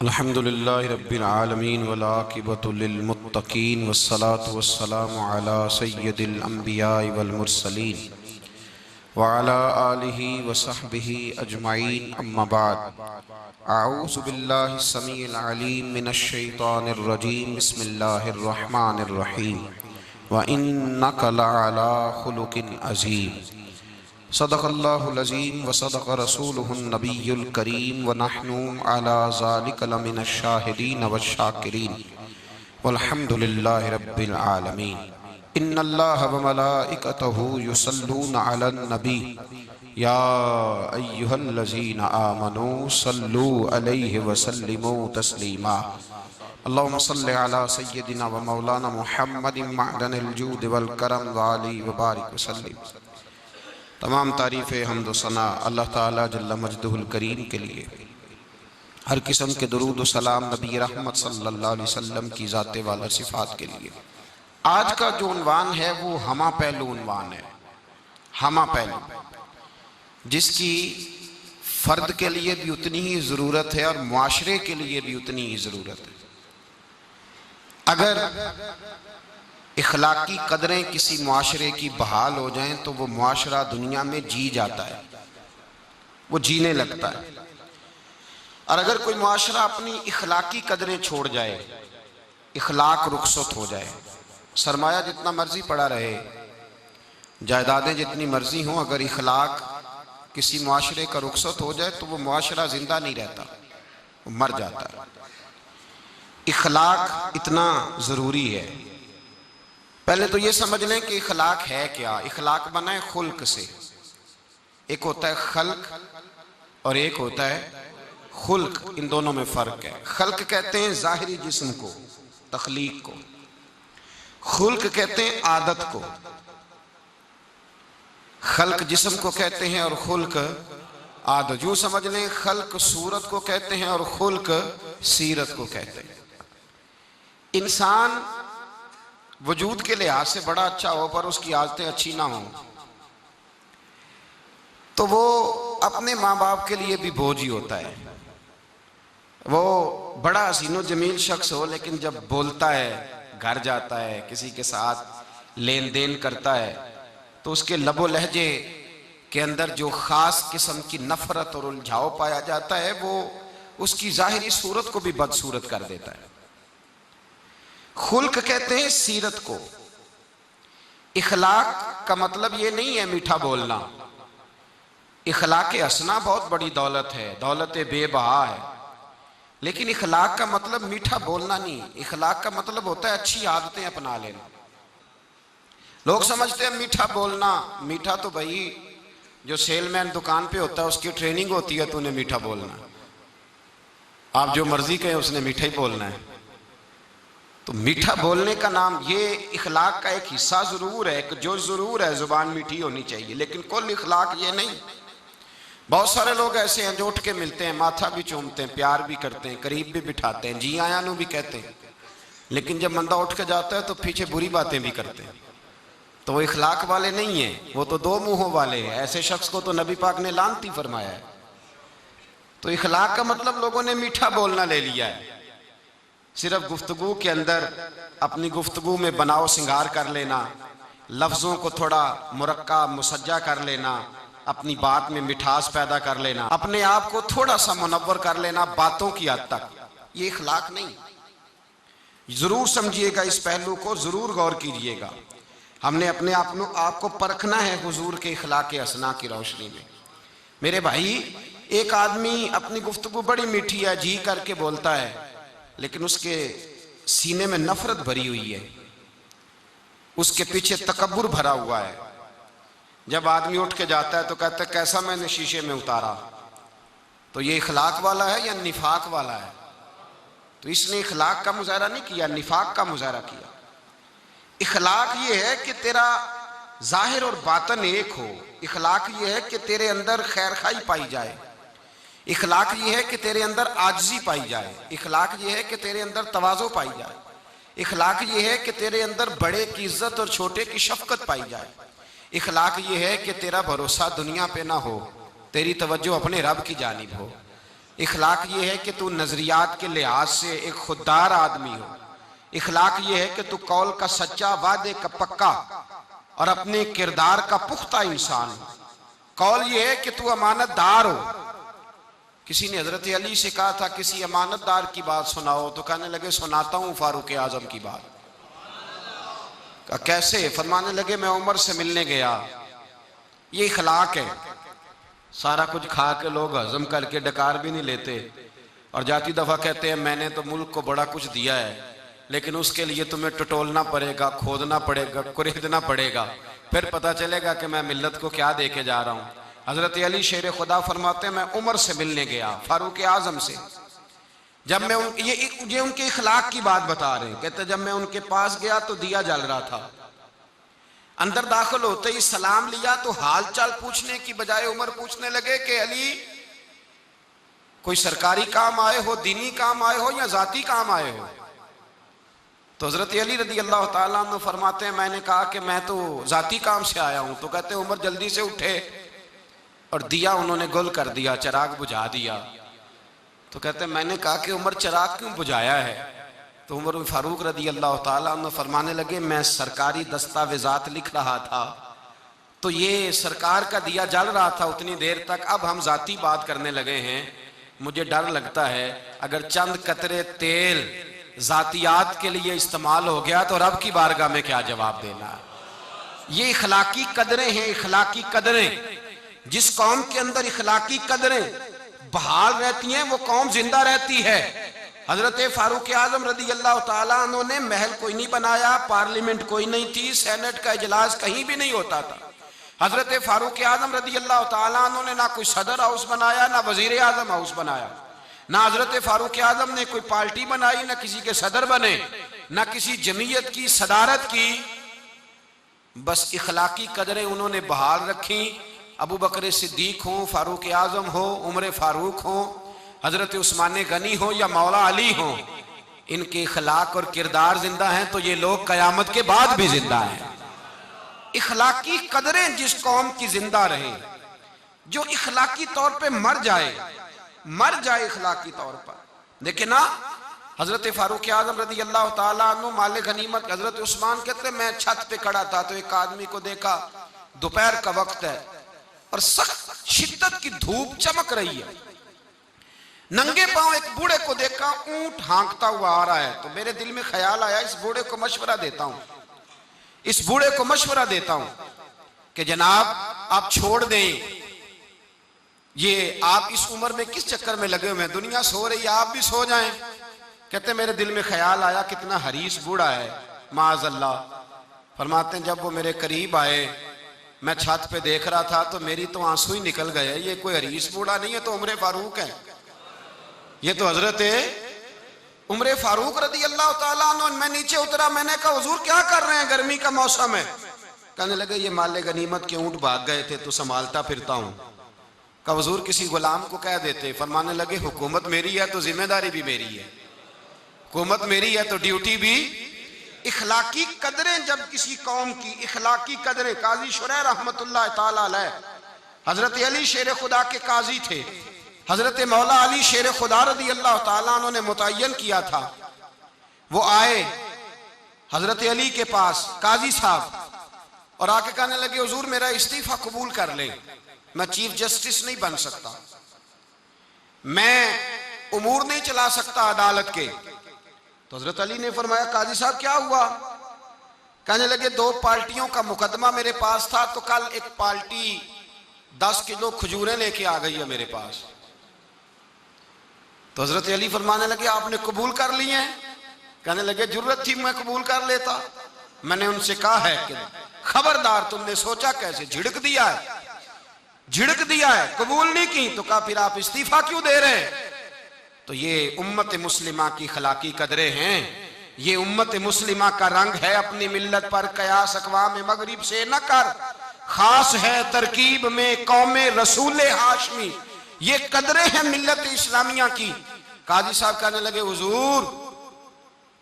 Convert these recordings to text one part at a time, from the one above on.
अल्हम्दुलिल्लाहि रब्बिल आलमीन वल आक़िबतु लिल मुत्तक़ीन वस्सलातु वस्सलामु अला सय्यिदिल अंबियाइ वल मुरसलीन व अला आलिहि व सहबिहि अजमईन अम्मा बाद। अऊज़ु बिल्लाहि समीइल अलीम मिनश शैतानिर रजीम बिस्मिल्लाहिर रहमानिर रहीम व इन्नका लअला खुलुकिन अज़ीम। सदक़ल्लाहुल अज़ीम व सदक़ रसूलुहुन नबियुल करीम व नहनु अला ज़ालिका लमिनश शाहिदीन वश्शाकिरीन वल्हम्दुलिल्लाहि रब्बिल आलमीन। इन्नल्लाहा व मलाइकतहु युसल्लूना अलन नबी या अय्युहल्लज़ीना आमनू सल्लू अलैहि व सल्लिमू तस्लीमा। अल्लाहुम्मा सल्लि अला सय्यिदिना व मौलाना मुहम्मदिन मअदनिल जूद वल करम व आलिहि व बारिक व सल्लिम। तमाम तारीफ़ हम्द व सना अल्लाह ताला जल्ल मजदुहुल करीम के लिए। हर किस्म के दुरूद व सलाम नबी रहमत सल्लल्लाहु अलैहि वसल्लम की ज़ाते वाला सिफ़ात के लिए। आज का जो उन्वान है वो हमा पहलू उन्वान है। हमा पहलू जिसकी फ़र्द के लिए भी उतनी ही ज़रूरत है और मुआशरे के लिए भी उतनी ही ज़रूरत है। अगर इखलाकी कदरें किसी मुआशरे की बहाल हो जाएं तो वो मुआशरा दुनिया में जी जाता है, वो जीने लगता है। और अगर कोई मुआशरा अपनी इखलाकी कदरें छोड़ जाए, इखलाक रुखसत हो जाए, सरमाया जितना मर्जी पड़ा रहे, जायदादें जितनी मर्जी हों, अगर इखलाक किसी मुआशरे का रुखसत हो जाए तो वो मुआशरा जिंदा नहीं रहता, वो मर जाता है। इखलाक इतना ज़रूरी है। पहले तो ये समझ लें कि इखलाक है क्या। इखलाक बना है खुल्क से। एक होता है खल्क और एक होता है खुल्क। इन दोनों में फ़र्क है। खल्क कहते हैं ज़ाहिरी जिस्म को, तख्लीक को। खुल्क कहते हैं आदत को। खल्क जिस्म को कहते हैं और खुल्क आदत। यूँ समझ लें खल्क सूरत को कहते हैं और खुल्क सीरत को कहते हैं। इंसान वजूद के लिहाज से बड़ा अच्छा हो पर उसकी आदतें अच्छी ना हों तो वो अपने माँ बाप के लिए भी बोझ ही होता है। वो बड़ा हसीनो जमील शख्स हो लेकिन जब बोलता है, घर जाता है, किसी के साथ लेन देन करता है तो उसके लबो लहजे के अंदर जो ख़ास किस्म की नफ़रत और उलझाव पाया जाता है वो उसकी ज़ाहिरी सूरत को भी बदसूरत कर देता है। खुल्क कहते हैं सीरत को। इखलाक का मतलब ये नहीं है मीठा बोलना। इखलाक हंसना बहुत बड़ी दौलत है, दौलत बेबहा है। लेकिन इखलाक का मतलब मीठा बोलना नहीं। इखलाक का मतलब होता है अच्छी आदतें अपना लेना। लोग समझते हैं मीठा बोलना, मीठा तो भाई जो सेलमैन दुकान पे होता है उसकी ट्रेनिंग होती है, तूने मीठा बोलना। आप जो मर्जी कहें उसने मीठा ही बोलना है। तो मीठा बोलने का नाम ये इखलाक का एक हिस्सा ज़रूर है, जो ज़रूर है ज़ुबान मीठी होनी चाहिए, लेकिन कुल इखलाक ये नहीं। बहुत सारे लोग ऐसे हैं जो उठ के मिलते हैं, माथा भी चूमते हैं, प्यार भी करते हैं, करीब भी बिठाते हैं, जी आया नू भी कहते हैं, लेकिन जब बंदा उठ के जाता है तो पीछे बुरी बातें भी करते हैं। तो वो इखलाक वाले नहीं हैं, वो तो दो मुँहों वाले हैं। ऐसे शख्स को तो नबी पाक ने लानती फरमाया है। तो इखलाक का मतलब लोगों ने मीठा बोलना ले लिया है। सिर्फ गुफ्तगू के अंदर अपनी गुफ्तगू में बनाव सिंगार कर लेना, लफ्ज़ों को थोड़ा मुरक्का मुसज्जा कर लेना, अपनी बात में मिठास पैदा कर लेना, अपने आप को थोड़ा सा मुनव्वर कर लेना बातों की हद तक, ये इखलाक नहीं। ज़रूर समझिएगा, इस पहलू को ज़रूर गौर कीजिएगा। हमने अपने आप को परखना है हुजूर के इखलाक हसना की रोशनी में। मेरे भाई, एक आदमी अपनी गुफ्तगू बड़ी मीठी है, जी करके बोलता है, लेकिन उसके सीने में नफरत भरी हुई है, उसके पीछे तकब्बुर भरा हुआ है। जब आदमी उठ के जाता है तो कहता है कैसा मैंने शीशे में उतारा। तो ये इखलाक वाला है या निफाक वाला है? तो इसने इखलाक का मुजाहरा नहीं किया, निफाक का मुजाहरा किया। इखलाक ये है कि तेरा जाहिर और बातन एक हो। इखलाक ये है कि तेरे अंदर खैर खाई पाई जाए। इखलाक ये है कि तेरे अंदर आजिज़ी पाई जाए। इखलाक ये है कि तेरे अंदर तवाज़ो पाई जाए। इखलाक ये है कि तेरे अंदर बड़े की इज्जत और छोटे की शफकत पाई जाए। इखलाक ये है कि तेरा भरोसा दुनिया पे ना हो, तेरी तवज्जो अपने रब की जानिब हो। इखलाक ये है कि तू नजरियात के लिहाज से एक खुददार आदमी हो। इखलाक ये है कि तू कौल का सच्चा, वादे का पक्का और अपने किरदार का पुख्ता इंसान हो। कौल ये है कि तू अमानतदार हो। किसी ने हजरत अली से कहा था किसी अमानतदार की बात सुनाओ, तो कहने लगे सुनाता हूं फारूक आजम की बात। कहा कैसे? फरमाने लगे मैं उमर से मिलने गया। ये इखलाक है। सारा कुछ खा के लोग हजम करके डकार भी नहीं लेते और जाती दफा कहते हैं मैंने तो मुल्क को बड़ा कुछ दिया है, लेकिन उसके लिए तुम्हें टटोलना पड़ेगा, खोदना पड़ेगा, कुरेदना पड़ेगा, फिर पता चलेगा कि मैं मिल्लत को क्या दे के जा रहा हूँ। हजरत अली शेर खुदा फरमाते हैं मैं उमर से मिलने गया, फारूक आजम से। जब मैं ये उनके इखलाक की बात बता रहे हैं। कहते जब मैं उनके पास गया तो दिया जल रहा था। अंदर दाखिल होते ही सलाम लिया तो हाल चाल पूछने की बजाय उमर पूछने लगे कि अली कोई सरकारी काम आए हो, दीनी काम आए हो या जाती काम आए हो? तो हजरत अली रदी अल्लाह ताला अन्हु फरमाते हैं मैंने कहा कि मैं तो जाती काम से आया हूं। तो कहते उमर जल्दी से उठे और दिया उन्होंने गुल कर दिया, चिराग बुझा दिया। तो कहते मैंने कहा कि उमर चिराग क्यों बुझाया है? तो उमर फारूक रदी अल्लाह ताला अन्हु फरमाने लगे मैं सरकारी दस्तावेजात लिख रहा था तो ये सरकार का दिया जल रहा था उतनी देर तक, अब हम जाती बात करने लगे हैं। मुझे डर लगता है अगर चंद कतरे तेल जातियात के लिए इस्तेमाल हो गया तो रब की बारगाह में क्या जवाब देना। ये इखलाकी कदरें हैं, इखलाकी कदरें। जिस कौम के अंदर इखलाकी कदरें बहाल रहती हैं वो कौम जिंदा रहती है। हजरत फारूक आजम रदी अल्लाह ताला अन्हु ने महल कोई नहीं बनाया, पार्लियामेंट कोई नहीं थी, सेनेट का इजलास कहीं भी नहीं होता था। हजरत फारूक आजम रदी अल्लाह ताला अन्हु ने ना कोई सदर हाउस बनाया, ना वजीर आजम हाउस बनाया, ना हजरत फारूक आजम ने कोई पार्टी बनाई, ना किसी के सदर बने, ना किसी जमीयत की सदारत की। बस इखलाकी कदरें उन्होंने बहाल रखी। अबू बकर सिद्दीक हो, फारूक आजम हो, उमर फारूक हो, हजरत उस्मान गनी हो या मौला अली हो, इनके इखलाक और किरदार जिंदा हैं तो ये लोग कयामत के बाद भी जिंदा हैं। इखलाकी कदरें जिस कौम की जिंदा रहे, जो इखलाकी तौर पे मर जाए इखलाकी तौर पर। देखिए ना हजरत फारूक आजम रदी अल्लाह ताला अन्हु माले गनीमत, हजरत उस्मान कहते मैं छत पे खड़ा था तो एक आदमी को देखा, दोपहर का वक्त है और सख्त शिद्दत की धूप चमक रही है। नंगे पांव एक बूढ़े को देखा, ऊंट हाँकता हुआ आ रहा है। तो मेरे दिल में ख्याल आया इस बूढ़े को मशवरा देता हूं कि जनाब आप छोड़ दें, ये आप इस उम्र में किस चक्कर में लगे हुए हैं, दुनिया सो रही है आप भी सो जाएं। कहते मेरे दिल में ख्याल आया कितना हरीस बूढ़ा है, माअज़ल्लाह। फरमाते हैं जब वो मेरे करीब आए, मैं छत पे देख रहा था तो मेरी तो आंसू ही निकल गए। ये कोई हरीस बूढ़ा नहीं है, तो उमर फारूक है, ये तो हजरत उमर फारूक रदी अल्लाह ताला अन्हु। मैं नीचे उतरा, मैंने कहा हुजूर क्या कर रहे हैं, गर्मी का मौसम है। कहने लगे ये माले गनीमत के ऊंट भाग गए थे तो संभालता फिरता हूं। कहा हुजूर किसी गुलाम को कह देते। फरमाने लगे हुकूमत मेरी है तो जिम्मेदारी भी मेरी है, हुकूमत मेरी है तो ड्यूटी भी। इखलाकी कदरें जब किसी कौम की इखलाकी कदरें, काजी शुरैह रहमतुल्लाह ताला अलैह हजरत अली शेर खुदा के काजी थे, हजरत मौला अली शेर खुदा रदी अल्लाह ताला अन्हु ने मुतय्यन किया था। वो आए हजरत अली के पास काजी साहब और आके कहने लगे हुजूर मेरा इस्तीफा कबूल कर ले, मैं चीफ जस्टिस नहीं बन सकता, मैं उमूर नहीं चला सकता अदालत के। तो हजरत अली ने फरमाया काजी साहब क्या हुआ? कहने लगे दो पार्टियों का मुकदमा मेरे पास था, तो कल एक पार्टी 10 किलो खजूरें लेके आ गई है मेरे पास। तो हजरत अली फरमाने लगे आपने कबूल कर ली हैं? कहने लगे जरूरत थी मैं कबूल कर लेता, मैंने उनसे कहा है कि खबरदार, तुमने सोचा कैसे, झिड़क दिया है, कबूल नहीं की। तो कहा फिर आप इस्तीफा क्यों दे रहे हैं? तो ये उम्मत मुस्लिमा की खलाकी कदरें हैं, ये उम्मत मुस्लिमा का रंग है। अपनी मिल्लत पर कयास अक़वाम मगरिब से न कर, खास है तरकीब में कौमे रसूल हाशमी। ये कदरें हैं मिल्लत इस्लामिया की। काजी साहब कहने लगे हुजूर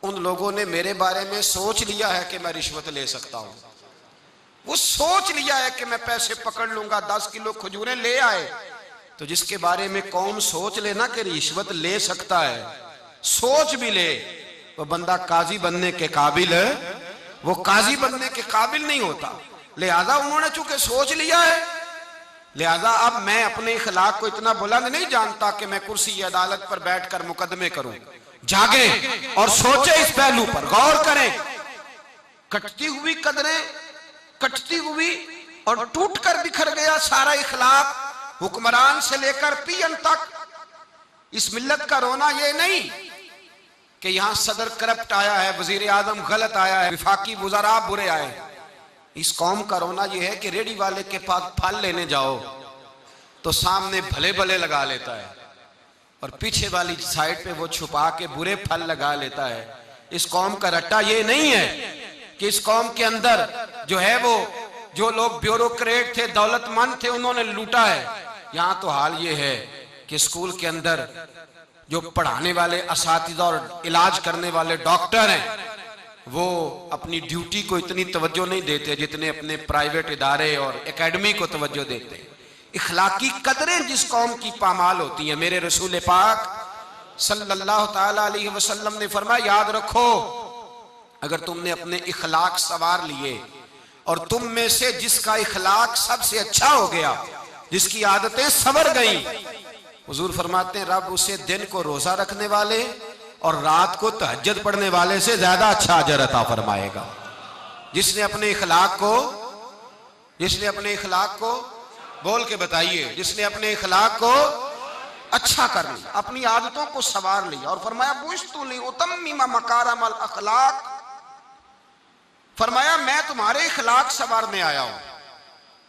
उन लोगों ने मेरे बारे में सोच लिया है कि मैं रिश्वत ले सकता हूं, वो सोच लिया है कि मैं पैसे पकड़ लूंगा। 10 किलो खजूरें ले आए तो जिसके बारे में कौम सोच लेना कि रिश्वत ले सकता है, सोच भी ले, वो बंदा काजी बनने के काबिल है, वो काजी बनने के काबिल नहीं होता। लिहाजा उन्होंने चूंकि सोच लिया है, लिहाजा अब मैं अपने इखलाक को इतना बुलंद नहीं जानता कि मैं कुर्सी अदालत पर बैठकर मुकदमे करूं। जागे और सोचे, इस पहलू पर गौर करें। कटती हुई कदरें, कटती हुई और टूटकर बिखर गया सारा इखलाक, हुक्मरान से लेकर पीएम तक। इस मिल्लत का रोना यह नहीं कि यहां सदर करप्ट आया है, वजीर आजम गलत आया है, विफाकी वज़रा बुरे आए। इस कौम का रोना यह है कि रेडी वाले के पास फल लेने जाओ तो सामने भले भले लगा लेता है और पीछे वाली साइड पे वो छुपा के बुरे फल लगा लेता है। इस कौम का रट्टा ये नहीं है कि इस कौम के अंदर जो है वो जो लोग ब्यूरोक्रेट थे, दौलतमंद थे, उन्होंने लूटा है। यहां तो हाल ये है कि स्कूल के अंदर जो पढ़ाने वाले असातिज़ा और इलाज करने वाले डॉक्टर हैं, वो अपनी ड्यूटी को इतनी तवज्जो नहीं देते जितने अपने प्राइवेट इदारे और एकेडमी को तवज्जो देते हैं। इखलाकी कदरें जिस कौम की पामाल होती हैं, मेरे रसूल पाक सल्लल्लाहु ताला अलैहि वसल्लम ने फरमाया, याद रखो अगर तुमने अपने इखलाक सवार लिए और तुम में से जिसका इखलाक सबसे अच्छा हो गया, जिसकी आदतें संवर गई, हुजूर फरमाते हैं रब उसे दिन को रोजा रखने वाले और रात को तहज्जुद पढ़ने वाले से ज्यादा अच्छा अजर अता फरमाएगा। जिसने अपने इखलाक को बोल के बताइए, जिसने अपने इखलाक को अच्छा कर लिया, अपनी आदतों को संवार लिया। और फरमाया बुइस्तु लिउतम्मिम मकारिमल अखलाक, फरमाया मैं तुम्हारे इखलाक संवारने आया हूं,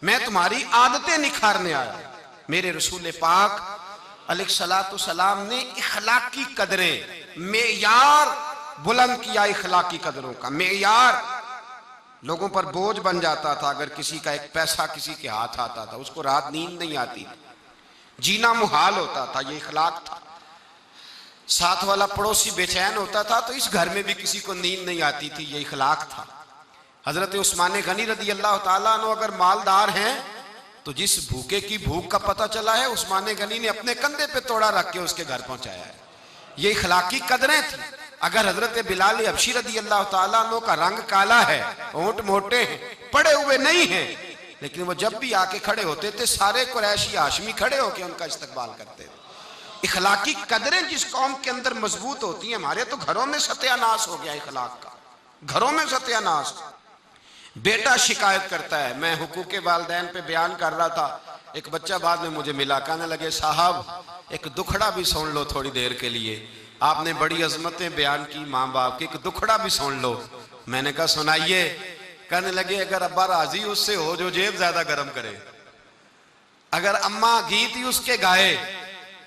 मैं तुम्हारी आदतें निखारने आया हूं। मेरे रसूल पाक अलैहिस्सलातु सलाम ने इखलाकी कदरें, मेयार बुलंद किया। इखलाकी कदरों का मेयार लोगों पर बोझ बन जाता था। अगर किसी का एक पैसा किसी के हाथ आता था, उसको रात नींद नहीं आती, जीना मुहाल होता था, ये इखलाक था। साथ वाला पड़ोसी बेचैन होता था तो इस घर में भी किसी को नींद नहीं आती थी, ये इखलाक था। हजरत उस्मान गनी रदी अल्लाह ताला अन्हु अगर मालदार हैं तो जिस भूखे की भूख का पता चला है, उस्मान गनी ने अपने कंधे पे तोड़ा रख के उसके घर पहुंचाया है। ये इखलाकी कदरें थी। अगर हजरत बिलाल हबशी रदी अल्लाह ताला अन्हु का रंग काला है, होंठ मोटे हैं, पड़े हुए नहीं हैं, लेकिन वो जब भी आके खड़े होते थे सारे कुरैशी हाशमी खड़े होकर उनका इस्तकबाल करते थे। इखलाकी कदरें जिस कौम के अंदर मजबूत होती हैं, हमारे तो घरों में सत्यानाश हो गया इखलाक का, घरों में सत्यानाश। बेटा शिकायत करता है, मैं हुकूक वालिदैन पे बयान कर रहा था, एक बच्चा बाद में मुझे मिला, कहने लगे साहब एक दुखड़ा भी सुन लो थोड़ी देर के लिए, आपने बड़ी अजमतें बयान की माँ बाप की, एक दुखड़ा भी सुन लो। मैंने कहा सुनाइए। कहने लगे अगर अब्बा राजी उससे हो जो जेब ज्यादा गर्म करे, अगर अम्मा गीत ही उसके गाए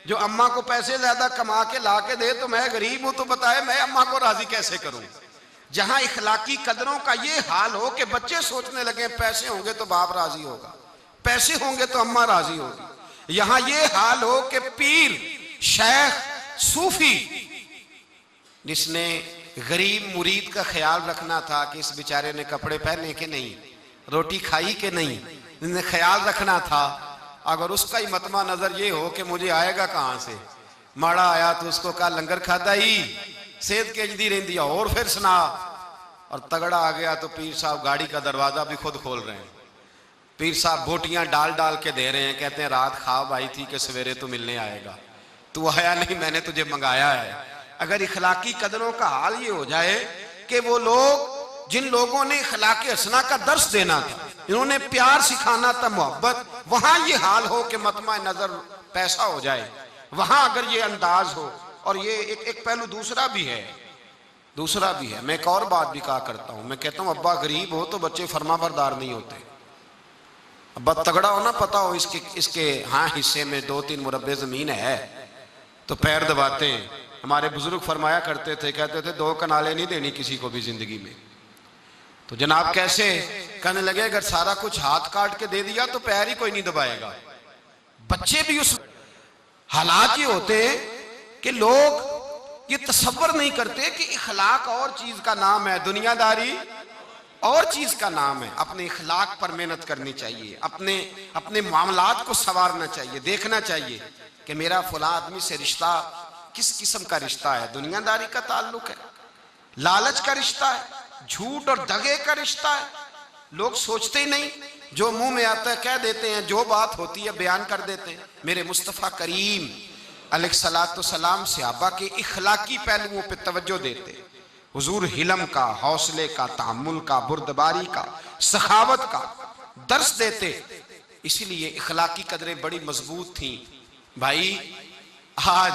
जो अम्मा को पैसे ज्यादा कमा के ला के दे, तो मैं गरीब हूं तो बताए मैं अम्मा को राजी कैसे करूं। जहां इखलाकी कदरों का ये हाल हो कि बच्चे सोचने लगे पैसे होंगे तो बाप राजी होगा, पैसे होंगे तो अम्मा राजी होगी। यहां ये हाल हो कि पीर, शेख, सूफी, जिसने गरीब मुरीद का ख्याल रखना था कि इस बेचारे ने कपड़े पहने के नहीं, रोटी खाई के नहीं, जिसने ख्याल रखना था, अगर उसका ही मतमा नजर ये हो कि मुझे आएगा कहां से, माड़ा आया तो उसको कहा लंगर खाता ही सेहत केजदी रही और फिर सुना, और तगड़ा आ गया तो पीर साहब गाड़ी का दरवाजा भी खुद खोल रहे हैं। पीर साहब बोटियां डाल डाल के दे रहे हैं, कहते हैं रात ख्वाब आई थी कि सवेरे तो मिलने आएगा, तू आया नहीं, मैंने तुझे मंगाया है। अगर इखलाकी कदरों का हाल ये हो जाए कि वो लोग जिन लोगों ने इखलाकी हसना का दर्श देना था, इन्होंने प्यार सिखाना था, मोहब्बत, वहां ये हाल हो कि मतमा नजर पैसा हो जाए, वहां अगर ये अंदाज हो। और ये एक पहलू दूसरा भी है। मैं एक और बात भी कहा करता हूं, मैं कहता हूं अब्बा गरीब हो तो बच्चे फरमाबरदार नहीं होते। अब्बा तगड़ा हो ना, पता हो इसके हाँ हिस्से में 2-3 मुरब्बे जमीन है तो पैर दबाते हैं। हमारे बुजुर्ग फरमाया करते थे, कहते थे 2 कनाले नहीं देनी किसी को भी जिंदगी में। तो जनाब कैसे? कहने लगे अगर सारा कुछ हाथ काट के दे दिया तो पैर ही कोई नहीं दबाएगा। बच्चे भी उस हालात ये होते कि लोग ये तसव्वुर नहीं करते कि इखलाक और चीज का नाम है, दुनियादारी और चीज का नाम है। अपने इखलाक पर मेहनत करनी चाहिए, अपने अपने मामलात को संवारना चाहिए, देखना चाहिए कि मेरा फला आदमी से रिश्ता किस किस्म का रिश्ता है। दुनियादारी का ताल्लुक है, लालच का रिश्ता है, झूठ और दगे का रिश्ता है। लोग सोचते ही नहीं, जो मुंह में आता है कह देते हैं, जो बात होती है बयान कर देते हैं। मेरे मुस्तफ़ा करीम अलैहिस्सलातु सलाम सहाबा के इखलाकी पहलुओं पे तवज्जो देते, हुजूर हिलम का, हौसले का, तहम्मुल का, बुर्दबारी का, सखावत का दर्स देते। इसीलिए इखलाकी कदरें बड़ी मजबूत थी। भाई आज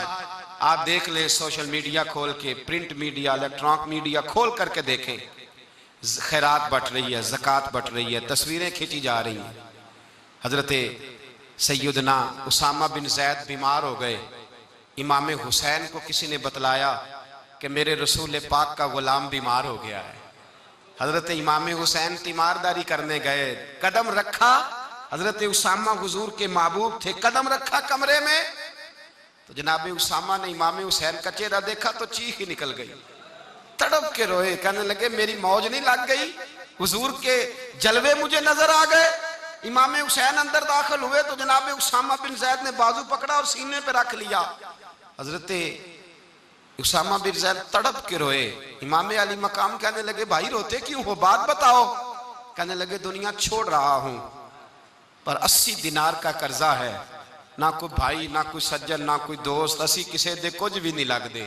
आप देख ले, सोशल मीडिया खोल के, प्रिंट मीडिया, इलेक्ट्रॉनिक मीडिया खोल करके देखें, खैरात बट रही है, ज़कात बट रही है, तस्वीरें खींची जा रही हैं। हजरत सैयदना उसामा बिन जैद बीमार हो गए। इमाम हुसैन को किसी ने बतलाया कि मेरे रसूल पाक का गुलाम बीमार हो गया है। हजरत इमाम हुसैन तीमारदारी करने गए, कदम रखा, हजरत उसामा हुजूर के महबूब थे, कदम रखा कमरे में तो जनाब उसामा ने इमाम हुसैन का चेहरा देखा तो चीख ही निकल गई, तड़प के रोए, कहने लगे मेरी मौज नहीं लग गई, हुजूर के जलवे मुझे नजर आ गए। इमाम हुसैन अंदर दाखिल हुए तो जनाब उसामा बिन जैद ने बाजू पकड़ा और सीने पे रख लिया। हजरत उसामा बिन जैद तड़प के रोए। इमाम अली मकाम कहने लगे भाई रोते क्यों हो, बात बताओ। कहने लगे दुनिया छोड़ रहा हूं पर 80 दिनार का कर्जा है, ना कोई भाई, ना कोई सज्जन, ना कोई दोस्त, असी किसी दे कुछ भी नहीं लगते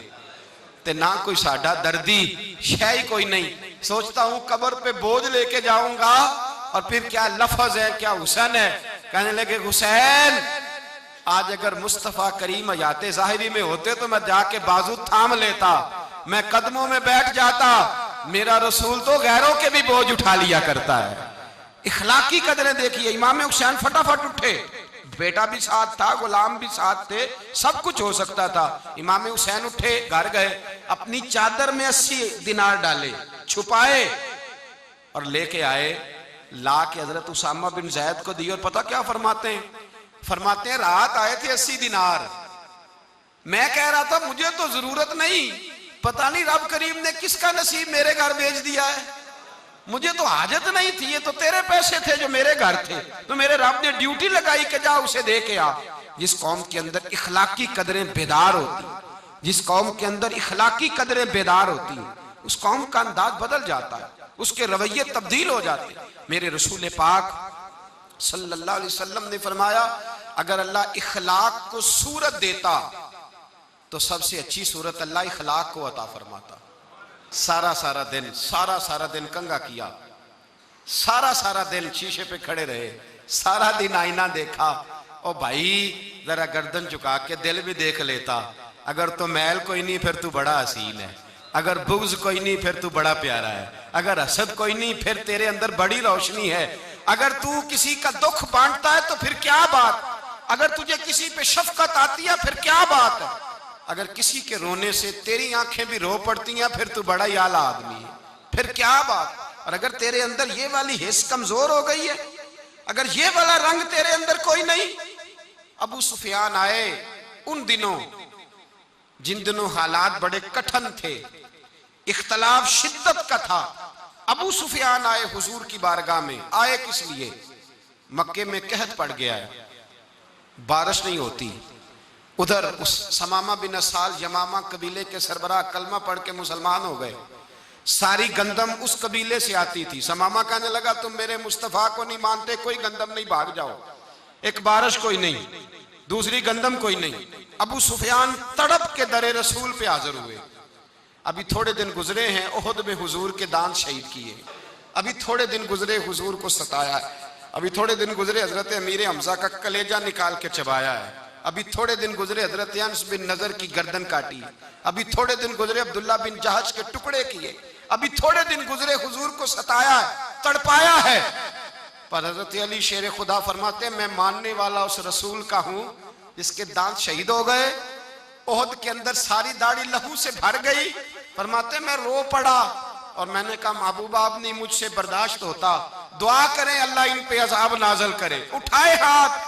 ते ना कोई साडा दर्दी, शह ही कोई नहीं। सोचता हूं कब्र पे बोझ लेके जाऊंगा और फिर क्या लफ्ज है, क्या हुसैन है। कहने लगे हुसैन आज अगर मुस्तफा करीम हयाते ज़ाहिरी में होते तो मैं जाके बाजू थाम लेता, मैं कदमों में बैठ जाता। मेरा रसूल तो गैरों के भी बोझ उठा लिया करता है। इखलाकी कदरें देखिए, इमाम हुसैन फटाफट उठे, बेटा भी साथ था, गुलाम भी साथ थे, सब कुछ हो सकता था। इमाम हुसैन उठे, घर गए, अपनी चादर में 80 दिनार डाले, छुपाए और लेके आए, ला के हजरत उसामा बिन जैद को दी। और पता क्या फरमाते हैं, फरमाते हैं रात आए थे 80 दिनार, मैं कह रहा था मुझे तो जरूरत नहीं, पता नहीं रब करीम ने किसका नसीब मेरे घर भेज दिया है, मुझे तो हाजत नहीं थी, ये तो तेरे पैसे थे जो मेरे घर थे, तो मेरे रब ने ड्यूटी लगाई कि जा उसे दे के आ। जिस कौम के अंदर इखलाकी कदरें बेदार होती, जिस कौम के अंदर इखलाकी कदरें बेदार होती, उस कौम का अंदाज बदल जाता है, उसके रवैये तब्दील हो जाते। मेरे रसूल पाक सल्लल्लाहु अलैहि वसल्लम ने फरमाया अगर अल्लाह इखलाक को सूरत देता तो सबसे अच्छी सूरत अल्लाह इखलाक को अता फरमाता। सारा दिन कंगा किया, सारा दिन शीशे पे खड़े रहे, सारा दिन आईना देखा। ओ भाई जरा गर्दन झुका के दिल भी देख लेता, अगर तो मैल कोई नहीं फिर तू बड़ा हसीन है, अगर बुग़्ज़ कोई नहीं फिर तू बड़ा प्यारा है, अगर हसद कोई नहीं फिर तेरे अंदर बड़ी रोशनी है, अगर तू किसी का दुख बांटता है तो फिर क्या बात, अगर तुझे किसी पे शफकत आती है फिर क्या बात है, अगर किसी के रोने से तेरी आंखें भी रो पड़ती हैं फिर तू बड़ा ही आला आदमी है, फिर क्या बात। और अगर तेरे अंदर ये वाली हिस्स कमजोर हो गई है, अगर ये वाला रंग तेरे अंदर कोई नहीं। अबू सुफियान आए उन दिनों जिन दिनों हालात बड़े कठिन थे, इख्तलाफ शिद्दत का था। अबू सुफियान आए हुजूर की बारगाह में, आए किस लिए, मक्के में कहत पड़ गया है, बारिश नहीं होती। उधर उस समामा बिन असाल यमामा कबीले के सरबराह कलमा पढ़ के मुसलमान हो गए, सारी गंदम उस कबीले से आती थी। समामा कहने लगा तुम मेरे मुस्तफा को नहीं मानते, कोई गंदम नहीं, भाग जाओ। एक बारिश कोई नहीं, दूसरी गंदम कोई नहीं। अबू सुफियान तड़प के दरे रसूल पे हाजिर हुए। अभी थोड़े दिन गुजरे हैं, ओहद में हुजूर के दांत शहीद किए, अभी थोड़े दिन गुजरे हुजूर को सताया है, अभी थोड़े दिन गुजरे हजरत अमीर हमजा का कलेजा निकाल के चबाया है, अभी थोड़े दिन गुजरे हजरत अनस बिन नजर की गर्दन काटी, अभी थोड़े दिन गुजरे अब्दुल्ला बिन जहश के टुकड़े किए, अभी थोड़े दिन गुजरे हुजूर को सताया है, तड़पाया है। पर हजरत अली शेर खुदा फरमाते मैं मानने वाला उस रसूल का हूं जिसके दांत शहीद हो गए, ओहद के अंदर सारी दाढ़ी लहू से भर गई। फरमाते मैं रो पड़ा और मैंने कहा महबूबा अब नहीं मुझसे बर्दाश्त होता, दुआ करें अल्लाह इन पे अज़ाब नाज़िल करे। उठाए हाथ,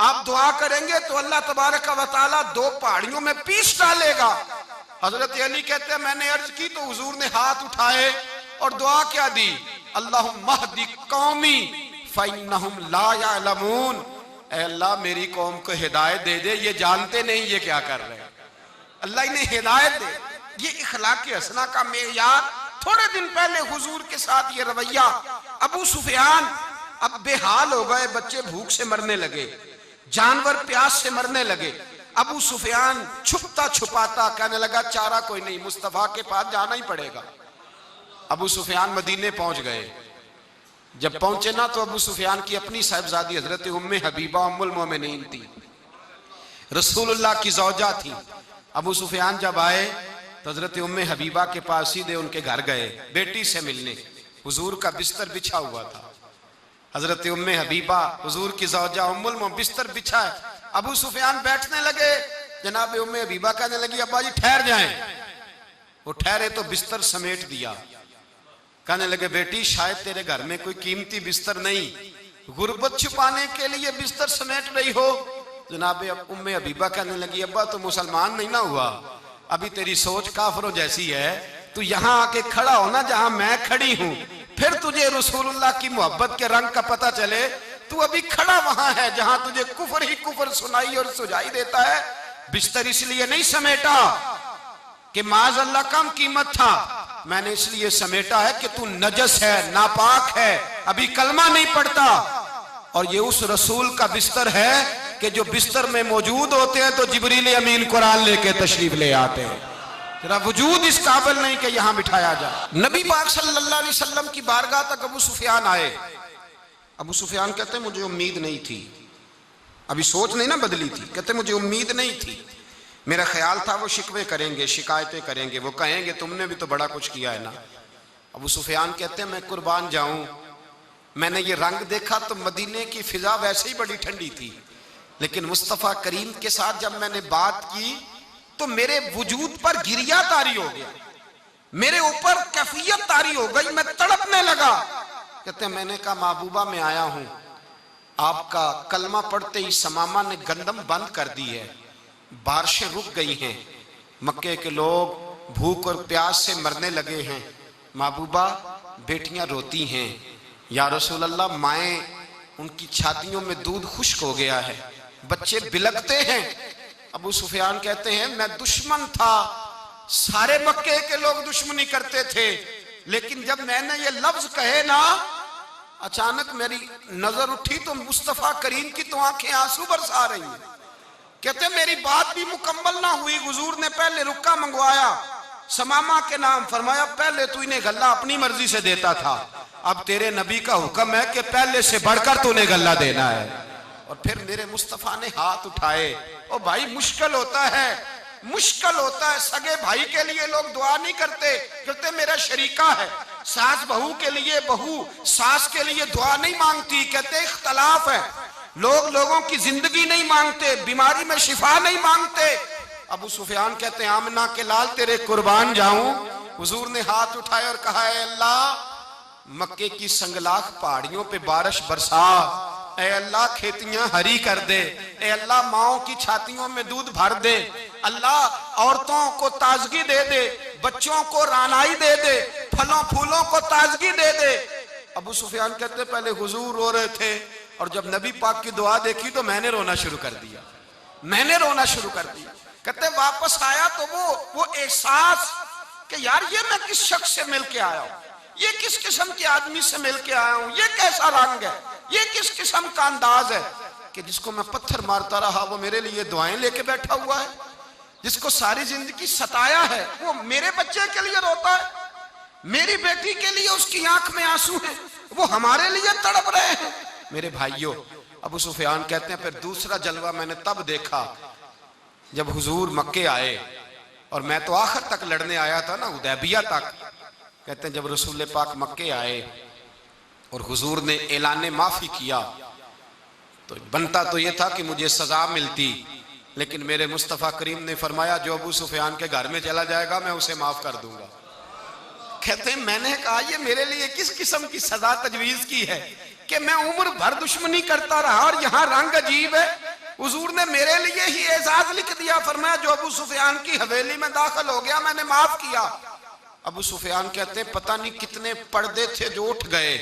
आप दुआ करेंगे तो अल्लाह तबारक व तआला 2 पहाड़ियों में पीस डालेगा। हजरत अली कहते हैं मैंने अर्ज की तो हुजूर ने हाथ उठाए और दुआ क्या दी, अल्लाहुम्मा हदी कौमी फइन्नहुम ला यअलमून, ऐ अल्लाह मेरी कौम को हिदायत दे दे, ये जानते नहीं ये क्या कर रहे हैं। अल्लाह इन्हें हिदायत दे। ये इखलाक हसना का मेयार। थोड़े दिन पहले हुजूर के साथ ये रवैया। अबू सुफियान अब बेहाल हो गए, बच्चे भूख से मरने लगे, जानवर प्यास से मरने लगे। अबू सुफियान छुपता छुपाता कहने लगा चारा कोई नहीं, मुस्तफा के पास जाना ही पड़ेगा। अबू सुफियान मदीने पहुंच गए। जब पहुंचे ना तो अबू सुफियान की अपनी साहिबजादी हजरत उम्मे हबीबा उम्मुल मोमिनीन थी, रसूलुल्लाह की ज़ौजा थी। अबू सुफियान जब आए तो हजरत उम्मे हबीबा के पास सीधे उनके घर गए बेटी से मिलने। हुजूर का बिस्तर बिछा हुआ था। हजरत उम्मे हबीबा हुजूर की ज़ौजा उम्मुल मोमिनीन बिस्तर बिछा है। अबू सुफियान बैठने लगे, जनाब उम्मे हबीबा कहने लगी अब्बा जी ठहर जाएं। वो ठहरे तो बिस्तर समेट दिया। कहने लगे बेटी शायद तेरे घर में कोई कीमती बिस्तर नहीं, गुर्बत छुपाने के लिए बिस्तर समेट रही हो। जनाब उम्मे हबीबा कहने लगी अब्बा तो मुसलमान नहीं ना हुआ, अभी तेरी सोच काफरों जैसी है। तू यहाँ आके खड़ा हो ना जहां मैं खड़ी हूं, फिर तुझे रसूलुल्लाह की मोहब्बत के रंग का पता चले। तू अभी खड़ा वहां है जहां तुझे कुफर ही कुफर सुनाई और सुझाई देता है। बिस्तर इसलिए नहीं समेटा कि माज अल्लाह कम कीमत था, मैंने इसलिए समेटा है कि तू नजस है, नापाक है, अभी कलमा नहीं पढ़ता। और ये उस रसूल का बिस्तर है कि जो बिस्तर में मौजूद होते हैं तो जिब्रील अमीन कुरान लेके तशरीफ ले आते हैं। तेरा वजूद इस काबिल नहीं कि यहां बिठाया जाए। नबी पाक सल्लल्लाहु अलैहि वसल्लम की बारगाह तक अबू सुफियान आए। अबू सुफियान कहते मुझे उम्मीद नहीं थी, अभी सोच नहीं ना बदली थी। कहते मुझे उम्मीद नहीं थी, मेरा ख्याल था वो शिकवे करेंगे, शिकायतें करेंगे, वो कहेंगे तुमने भी तो बड़ा कुछ किया है ना। अबू सुफियान कहते हैं मैं कुर्बान जाऊं, मैंने ये रंग देखा तो मदीने की फिजा वैसे ही बड़ी ठंडी थी, लेकिन मुस्तफ़ा करीम के साथ जब मैंने बात की तो मेरे वजूद पर गिरिया तारी हो गया, मेरे ऊपर कैफियत तारी हो गई, मैं तड़पने लगा। कहते हैं मैंने कहा महबूबा मैं आया हूं, आपका कलमा पढ़ते ही समामा ने गंदम बंद कर दी है, बारिशें रुक गई हैं, मक्के के लोग भूख और प्यास से मरने लगे हैं, महबूबा बेटियां रोती हैं, या रसूल अल्लाह माएँ उनकी छातियों में दूध खुश्क हो गया है, बच्चे बिलकते हैं। अबू सुफियान कहते हैं मैं दुश्मन था, सारे मक्के के लोग दुश्मनी करते थे, लेकिन जब मैंने ये लफ्ज कहे ना अचानक मेरी नजर उठी तो मुस्तफा करीम की तो आंखें आंसू बरसा रही हैं। कहते मेरी बात भी मुकम्मल ना हुई, हुजूर ने पहले रुक्का मंगवाया समामा के नाम, फरमाया पहले तू इन्हें गल्ला अपनी मर्जी से देता था, अब तेरे नबी का हुक्म है कि पहले से बढ़कर तूने गल्ला देना है। और फिर मेरे मुस्तफा ने हाथ उठाए। ओ भाई मुश्किल होता है, मुश्किल होता है, सगे भाई के लिए लोग दुआ नहीं करते, कहते मेरा शरीका है, सास बहू के लिए बहू सास के लिए दुआ नहीं मांगती, कहते इख्तलाफ है, लोग लोगों की जिंदगी नहीं मांगते, बीमारी में शिफा नहीं मांगते। अबू सुफियान कहते हैं आमना के लाल तेरे कुर्बान जाऊं। हुजूर ने हाथ उठाए और कहा है अल्लाह मक्के की संगलाख पहाड़ियों पे बारिश बरसा, ऐ अल्लाह खेतियां हरी कर दे, ऐ अल्लाह माओं की छातियों में दूध भर दे, अल्लाह औरतों को ताजगी दे दे, बच्चों को रानाई दे दे, फलों फूलों को ताजगी दे दे। अबू सुफियान कहते पहले हुजूर रो रहे थे और जब नबी पाक की दुआ देखी तो मैंने रोना शुरू कर दिया, मैंने रोना शुरू कर दिया। कहते वापस आया तो वो एहसास कि यार ये मैं किस शख्स से मिल के आया हूं, ये किस किस्म के आदमी से मिल के आया हूं, ये कैसा रंग है, ये किस किस्म का अंदाज है कि जिसको मैं पत्थर मारता रहा वो मेरे लिए दुआएं लेके बैठा हुआ है, जिसको सारी जिंदगी सताया है वो मेरे बच्चे के लिए रोता है, मेरी बेटी के लिए उसकी आंख में आंसू है, वो हमारे लिए तड़प रहे हैं। मेरे भाइयों, अबू सुफियान कहते हैं फिर दूसरा जलवा मैंने तब देखा जब हुजूर मक्के आए, और मैं तो आखिर तक लड़ने आया था ना, हुदैबिया तक। कहते हैं जब रसूल पाक मक्के आए और हुजूर ने ऐलान माफी किया तो बनता तो ये था कि मुझे सजा मिलती, लेकिन मेरे मुस्तफ़ा करीम ने फरमाया जो अबू सुफियान के घर में चला जाएगा मैं उसे माफ कर दूंगा। कहते हैं मैंने कहा ये मेरे लिए किस किस्म की सजा तजवीज की है कि मैं उम्र भर दुश्मनी करता रहा और यहाँ रंग अजीब है। हुजूर ने मेरे लिए ही एजाज लिख दिया, फरमाया जो अबू सुफियान की हवेली में दाखिल हो गया मैंने माफ किया। अबू सुफियान कहते हैं पता नहीं कितने पर्दे थे जो उठ गए,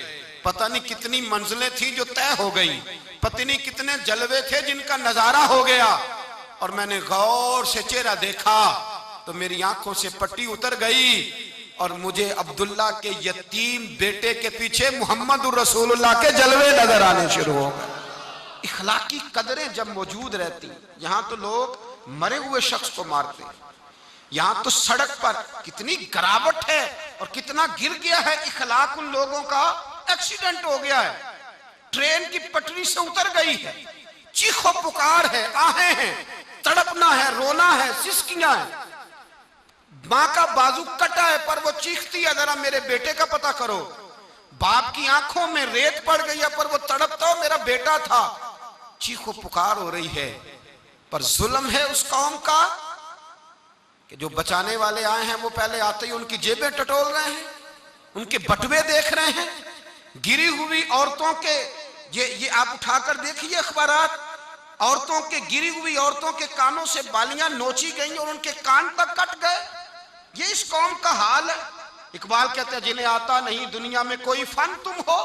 पता नहीं कितनी मंजिलें थी जो तय हो गई, पता नहीं कितने जलवे थे जिनका नजारा हो गया। और मैंने गौर से चेहरा देखा तो मेरी आंखों से पट्टी उतर गई और मुझे अब्दुल्ला के यतीम बेटे के पीछे मोहम्मद रसूलुल्लाह के जलवे नजर आने शुरू हो गए। इखलाकी कदरें जब मौजूद रहती, यहां तो लोग मरे हुए शख्स को मारते, यहां तो सड़क पर कितनी गिरावट है और कितना गिर गया है इखलाक उन लोगों का। एक्सीडेंट हो गया है, ट्रेन की पटरी से उतर गई है, चीखो पुकार है, आहें हैं, तड़पना है, रोना है, सिसकियां है, मां का बाजू कटा है पर वो चीखती है जरा मेरे बेटे का पता करो। बाप की आंखों में रेत पड़ गई है पर वो तड़पता हो मेरा बेटा था। चीखो पुकार हो रही है, पर जुल्म है उस कौम का कि जो बचाने वाले आए हैं वो पहले आते ही उनकी जेबें टटोल रहे हैं, उनके बटुए देख रहे हैं, गिरी हुई औरतों के ये आप उठाकर देखिए अखबारात, औरतों के गिरी हुई औरतों के कानों से बालियां नोची गई और उनके कान तक कट गए। ये इस कौम का हाल है। इकबाल कहते हैं जिन्हें आता नहीं दुनिया में कोई फन तुम हो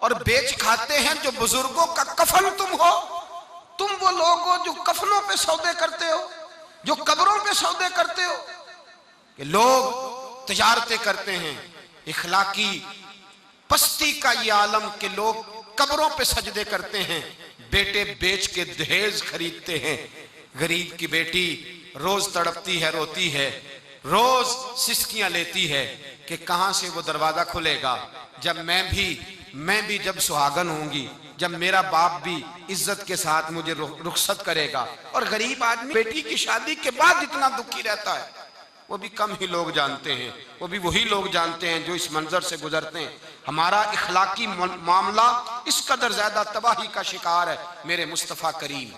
और बेच खाते हैं जो बुजुर्गों का कफन तुम हो। तुम वो लोग हो जो कफनों पे सौदे करते हो, जो कब्रों पे सौदे करते हो। कि लोग तिजारतें करते हैं, इखलाकी पस्ती का ये आलम के लोग कब्रों पे सजदे करते हैं, बेटे बेच के दहेज खरीदते हैं। गरीब की बेटी रोज तड़पती है, रोती है, रोज सिसकियां लेती है कि कहां से वो दरवाजा खुलेगा जब मैं भी जब सुहागन होंगी, जब मेरा बाप भी इज्जत के साथ मुझे रुखसत करेगा। और गरीब आदमी बेटी की शादी के बाद जितना दुखी रहता है वो भी कम ही लोग जानते हैं, वो भी वही लोग जानते हैं जो इस मंजर से गुजरते हैं। हमारा इखलाकी मामला इस कदर ज्यादा तबाही का शिकार है। मेरे मुस्तफ़ा करीम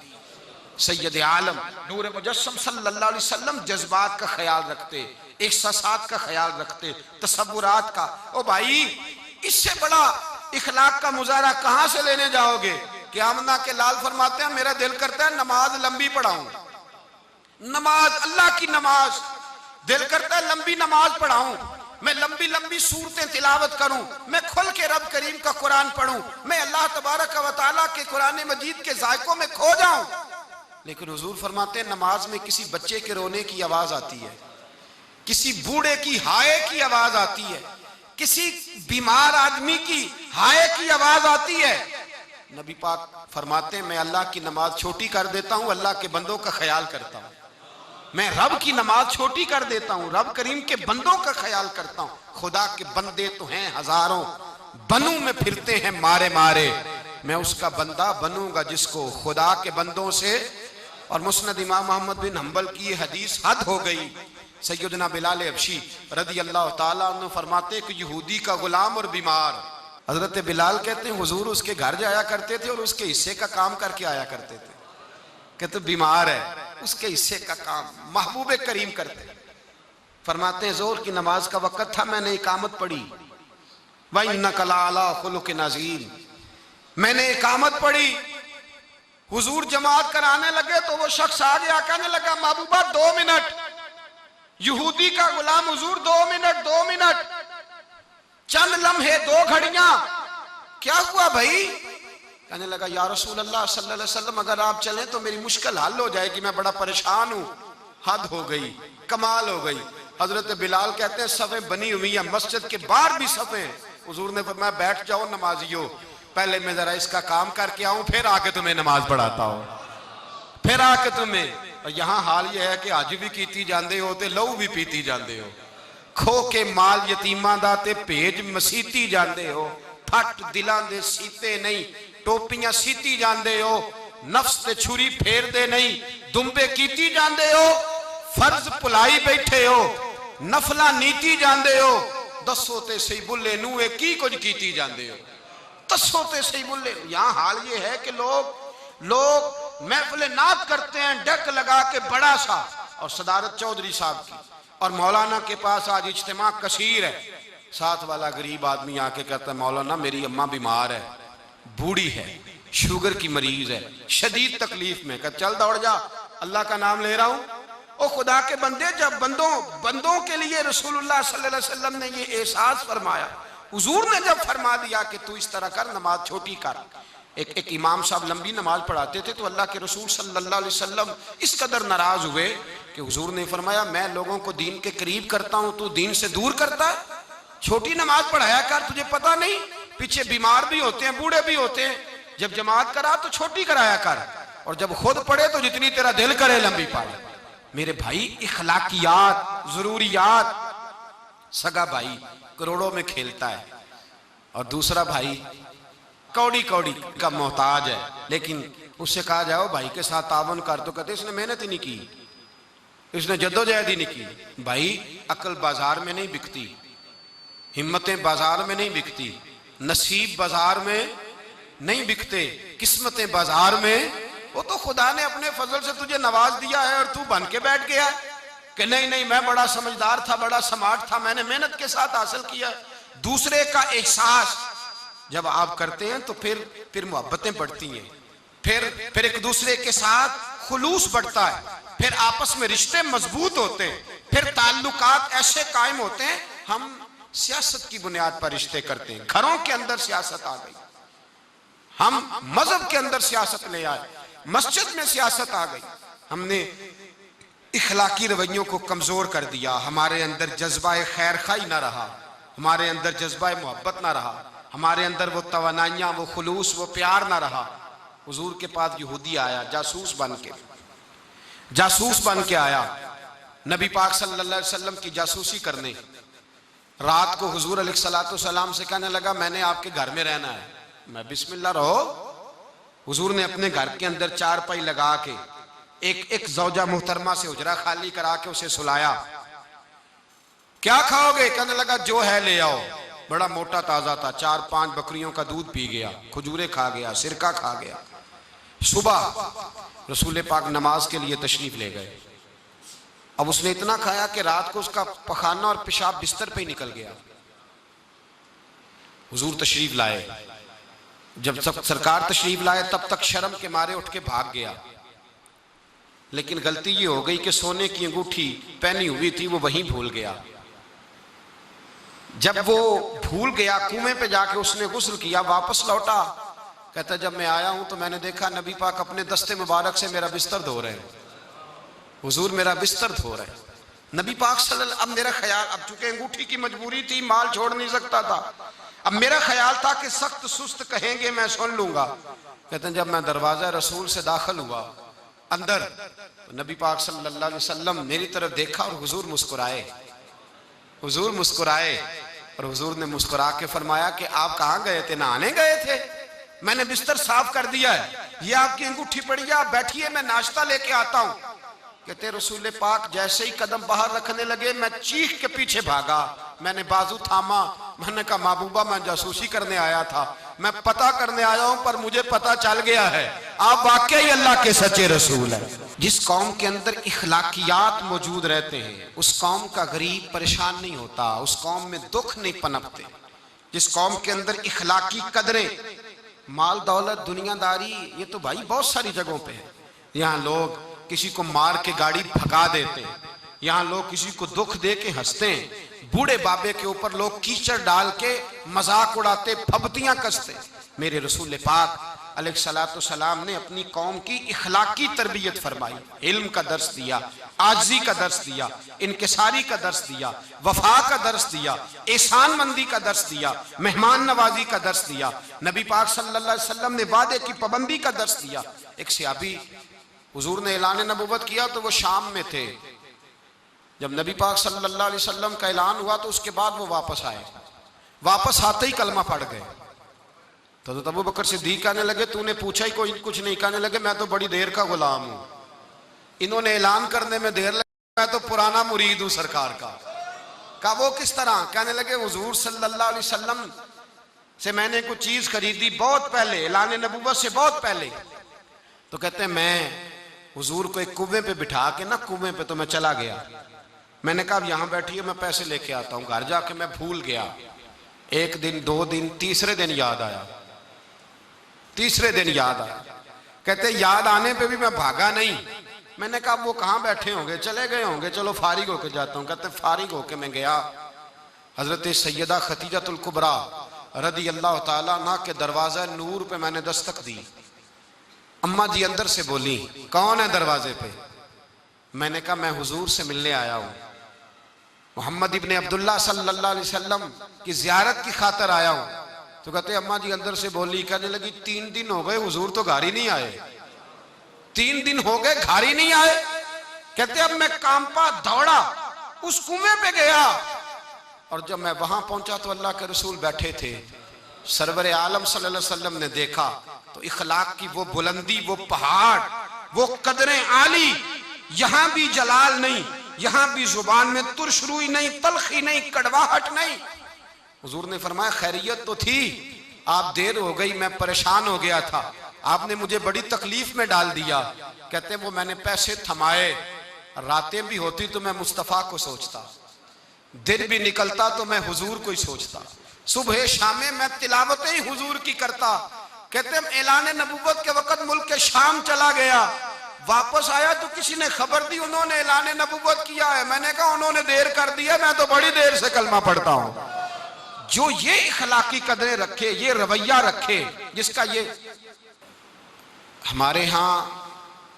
सैयद आलम नूर मुजस्सम सल्लल्लाहु अलैहि वसल्लम जज्बात का ख्याल रखते, एहसासात का ख्याल रखते, तसव्वुरात का। ओ भाई, इससे बड़ा इखलाक का मुजाहरा कहां से लेने जाओगे? कि आमना के लाल फरमाते हैं मेरा दिल करता है नमाज लंबी पढ़ाऊं, नमाज अल्लाह की नमाज, दिल करता है लंबी नमाज पढ़ाऊं, मैं लंबी लंबी सूरतें तिलावत करूं, मैं खुल के रब करीम का कुरान पढ़ूं, मैं अल्लाह तबारक व तआला के कुरान मजीद के जायकों में खो जाऊं। लेकिन हुजूर फरमाते हैं नमाज में किसी बच्चे के रोने की आवाज आती है, किसी बूढ़े की हाय की आवाज आती है, किसी बीमार आदमी की हाय की आवाज आती है। नबी पाक फरमाते हैं मैं अल्लाह की नमाज छोटी कर देता हूं, अल्लाह के बंदों का ख्याल करता हूं। मैं रब की नमाज छोटी कर देता हूं, रब करीम के बंदों का ख्याल करता हूं। खुदा के बंदे तो हैं हजारों, बनू में फिरते हैं मारे मारे, मैं उसका बंदा बनूंगा जिसको खुदा के बंदों से। और मुस्नद इमाम मोहम्मद बिन हंबल की हदीस हद हो गई। सैयदना बिलाल हबशी रदी अल्लाह ताला अन्हु फरमाते कि यहूदी का गुलाम और बीमार, हजरत बिलाल कहते हैं हुजूर उसके घर जाया करते थे और उसके हिस्से का काम करके आया करते थे। कहते बीमार है, उसके हिस्से का काम महबूब करीम करते। फरमाते हैं जोर की नमाज का वक्त था, मैंने इकामत पढ़ी, वह इन्नका लअला खुलुक़ नज़ीम, मैंने इकामत पढ़ी, हुजूर जमात कराने लगे तो वो शख्स आ गया, कहने लगा महबूबा 2 मिनट, यहूदी का गुलाम हुजूर 2 मिनट 2 मिनट, चंद लम्हे 2 घड़ियां, क्या हुआ भाई? कहने लगा या रसूल अल्लाह सल्लल्लाहु अलैहि वसल्लम अगर आप चलें तो मेरी मुश्किल हल हो जाएगी, मैं बड़ा परेशान हूं। हद हो गई, कमाल हो गई। हजरत बिलाल कहते हैं सफ़ें बनी हुई है, मस्जिद के बाहर भी सफ़ें। हुजूर ने फरमाया बैठ जाओ नमाजियो, पहले मैं जरा इसका काम करके आऊं, फिर आके तुम्हें नमाज पढ़ाता हूं, फिर आके तुम्हें। और यहाँ हाल यह है कि अज भी कीती जाते हो तो लहू भी पीती जाते हो, खो के माल यतीमा दा ते भेज मसीती जाते हो, फट दिलां दे सीते नहीं, टोपियां सीती जाते हो, नफ्स ते छुरी फेरदे नहीं, दुंबे कीती जाते हो, फर्ज भुलाई बैठे हो, नफला नीती जाते हो। दसो ते सही बुल्ले नूए की कुछ कीती जाते हो, दसो ते सही बुल्ले। यहाँ हाल ये है कि लोग महफिल नात करते हैं डक लगा के बड़ा सा, और सदारत चौधरी साहब की और मौलाना के पास आज इज्तिमा कसीर है, साथ वाला गरीब आदमी आके कहता है मौलाना मेरी अम्मा बीमार है, बूढ़ी है, शुगर की मरीज है, शदीद तकलीफ में। कहता चल दौड़ जा, अल्लाह का नाम ले रहा हूं, ओ खुदा के बंदे, जब बंदों के लिए रसूलुल्लाह सल्लल्लाहु अलैहि वसल्लम ने ये एहसास फरमाया, हुजूर ने जब फरमा दिया कि तू इस तरह कर, नमाज छोटी कर। एक इमाम साहब लंबी नमाज पढ़ाते थे तो अल्लाह के रसूल सल्लल्लाहु अलैहि वसल्लम इस कदर नाराज हुए कि हुजूर ने फरमाया, मैं लोगों को दीन के करीब करता हूं, तू दीन से दूर करता है, छोटी नमाज पढ़ाया कर, तुझे पता नहीं पीछे बीमार भी होते हैं, बूढ़े भी होते हैं, जब जमात करा तो छोटी कराया कर, और जब खुद पढ़े तो जितनी तेरा दिल करे लंबी पढ़। मेरे भाई, इखलाकियात, जरूरियात। सगा भाई करोड़ों में खेलता है और दूसरा भाई कौड़ी कौड़ी का मोहताज है, लेकिन उससे कहा जाओ भाई के साथ तावन कर, तो कहते इसने मेहनत ही नहीं की, इसने जद्दोजहद ही नहीं की। भाई अकल बाजार में नहीं बिकती, हिम्मतें बाजार में नहीं बिकती, नसीब बाजार में नहीं बिकते, किस्मतें बाजार में। वो तो खुदा ने अपने फजल से तुझे नवाज दिया है और तू बन के बैठ गया कि नहीं नहीं मैं बड़ा समझदार था, बड़ा स्मार्ट था, मैंने मेहनत के साथ हासिल किया। दूसरे का एहसास जब आप करते हैं तो फिर मोहब्बतें बढ़ती हैं, फिर एक दूसरे के साथ खुलूस बढ़ता है, फिर आपस में रिश्ते मजबूत होते हैं, फिर ताल्लुकात ऐसे कायम होते हैं। हम सियासत की बुनियाद पर रिश्ते करते हैं, घरों के अंदर सियासत आ गई, हम मजहब के अंदर सियासत ले आए, मस्जिद में सियासत आ गई, हमने इखलाकी रवैयों को कमजोर कर दिया, हमारे अंदर जज्बा खैर खाई ना रहा, हमारे अंदर जज्बा मोहब्बत ना रहा, हमारे अंदर वो तवानाइयां, वो खुलूस, वो प्यार ना रहा। हुजूर के पास यहूदी आया जासूस बन के आया, नबी पाक सल्लल्लाहु अलैहि वसल्लम की जासूसी करने। रात को हुजूर अलैहिस्सलातु सलाम से कहने लगा, मैंने आपके घर में रहना है। मैं बिस्मिल्लाह रहो। हुजूर ने अपने घर के अंदर चारपाई लगा के एक जौजा मुहतरमा से हुजरा खाली करा के उसे सुलाया। क्या खाओगे? कहने लगा जो है ले आओ। बड़ा मोटा ताजा था, 4-5 बकरियों का दूध पी गया, खजूरें खा गया, सिरका खा गया। सुबह रसूल पाक नमाज के लिए तशरीफ ले गए। अब उसने इतना खाया कि रात को उसका पखाना और पेशाब बिस्तर पे ही निकल गया। हुजूर तशरीफ लाए, जब सरकार तशरीफ लाए तब तक शर्म के मारे उठ के भाग गया, लेकिन गलती ये हो गई कि सोने की अंगूठी पहनी हुई थी वो वहीं भूल गया। जब वो भूल गया, कुएं पे जाके उसने गुस्ल किया, वापस लौटा, कहता जब मैं आया हूं तो मैंने देखा नबी पाक अपने दस्ते मुबारक से मेरा बिस्तर धो रहे हैं। हुजूर मेरा बिस्तर धो रहे हैं। नबी पाक सल्लल्लाहु, अब मेरा ख्याल, अब चूंकि अंगूठी की मजबूरी थी, माल छोड़ नहीं सकता था, अब मेरा ख्याल था कि सख्त सुस्त कहेंगे मैं सुन लूंगा। कहते हैं जब मैं दरवाजा रसूल से दाखिल हुआ अंदर, तो नबी पाक सल्लल्लाहु अलैहि वसल्लम मेरी तरफ देखा और हुजूर मुस्कुराए। हुजूर मुस्कुराए और हुजूर ने मुस्कुरा के फरमाया कि आप कहाँ गए थे? नहाने गए थे? मैंने बिस्तर साफ कर दिया है, ये आपकी अंगूठी पड़ी है, आप बैठिए मैं नाश्ता लेके आता हूँ। कहते रसूल पाक जैसे ही कदम बाहर रखने लगे मैं चीख के पीछे भागा, मैंने बाजू थामा, मैंने कहा महबूबा मैं जासूसी करने आया था, मैं पता करने आया हूं पर मुझे पता चल गया है आप वाकई अल्लाह के सच्चे रसूल हैं। जिस कौम के अंदर इखलाकियात मौजूद रहते हैं उस कौम का गरीब परेशान नहीं होता, उस कौम में दुख नहीं पनपते। जिस कौम के अंदर इखलाकी कदरें, माल दौलत दुनियादारी, ये तो भाई बहुत सारी जगहों पे है। यहाँ लोग किसी को मार के गाड़ी भगा देते हैं, यहाँ लोग किसी को दुख दे के हंसते हैं, बूढ़े बाबे के ऊपर लोग कीचड़ डाल के मजाक उड़ाते, फबतियां कसते। मेरे रसूल पाक अलैहिस्सलातु सलाम ने अपनी कौम की इखलाकी तरबियत फरमाई, इल्म का दर्स दिया, आजी का दर्स दिया, इनकिसारी का दर्स दिया, वफा का दर्स दिया, एहसान मंदी का दर्स दिया, मेहमान नवाजी का दर्स दिया। नबी पाक सल्लल्लाहु अलैहि वसल्लम ने वादे की पाबंदी का दर्स दिया। एक सहाबी, हुजूर ने ऐलान नबूवत किया तो वो शाम में थे, जब नबी पाक सल्लल्लाहु अलैहि वसल्लम का ऐलान हुआ तो उसके बाद वो वापस आए, वापस आते ही कलमा पढ़ गए। तो अबू बकर सिद्दीक कहने लगे तूने पूछा ही कोई कुछ नहीं? कहने लगे मैं तो बड़ी देर का गुलाम हूं, इन्होंने ऐलान करने में देर लगी, मैं तो पुराना मुरीद हूं सरकार का। कहा वो किस तरह? कहने लगे हुजूर सल्लल्लाहु अलैहि वसल्लम से मैंने कुछ चीज खरीदी बहुत पहले, ऐलान नबूवत से बहुत पहले। तो कहते हैं मैं हुजूर को एक कुएं पे बिठा के ना, कुएं पे तो मैं चला गया, मैंने कहा यहाँ बैठिए मैं पैसे लेके आता हूँ। घर जाके मैं भूल गया, एक दिन, 2 दिन, तीसरे दिन याद आया, तीसरे दिन याद आया। कहते याद आने पे भी मैं भागा नहीं, मैंने कहा वो कहाँ बैठे होंगे, चले गए होंगे, चलो फारिग होके जाता हूँ। कहते फारिग होके मैं गया, हजरत सैयदा खतीजतुल कुबरा रदी अल्लाह ताला अन्हा के दरवाजा नूर पे मैंने दस्तक दी। अम्मा जी अंदर से बोली, कौन है दरवाजे पे? मैंने कहा मैं हुजूर से मिलने आया हूँ, मोहम्मद इब्ने अब्दुल्ला सल्लल्लाहु अलैहि वसल्लम की जियारत की खातर आया हूँ। तो कहते अम्मा जी अंदर से बोली, कहने लगी 3 दिन हो गए हुजूर तो घर ही नहीं आए, 3 दिन हो गए घर ही नहीं आए। कहते अब मैं कांपा दौड़ा उस कुएं पे गया, और जब मैं वहां पहुंचा तो अल्लाह के रसूल बैठे थे। सरवर आलम सल्लल्लाहु अलैहि वसल्लम ने देखा तो इखलाक की वो बुलंदी, वो पहाड़, वो कदरें आली, यहां भी जलाल नहीं, यहां भी जुबान में तुरशरुई नहीं, तलखी नहीं, कड़वाहट नहीं। हुजूर ने फरमाया खैरियत तो थी, आप देर हो गई, मैं परेशान हो गया था, आपने मुझे बड़ी तकलीफ में डाल दिया। कहते वो मैंने पैसे थमाए, रातें भी होती तो मैं मुस्तफ़ा को सोचता, दिन भी निकलता तो मैं हुजूर को ही सोचता, सुबह शामें मैं तिलावतें ही हुजूर की करता। कहते ऐलान नबूवत के वक्त मुल्क के शाम चला गया, वापस आया तो किसी ने खबर दी उन्होंने ऐलान नबूवत किया है। मैंने कहा उन्होंने देर कर दी है, मैं तो बड़ी देर से कलमा पढ़ता हूं। जो ये इखलाकी कदरें रखे, ये रवैया रखे, जिसका ये हमारे यहाँ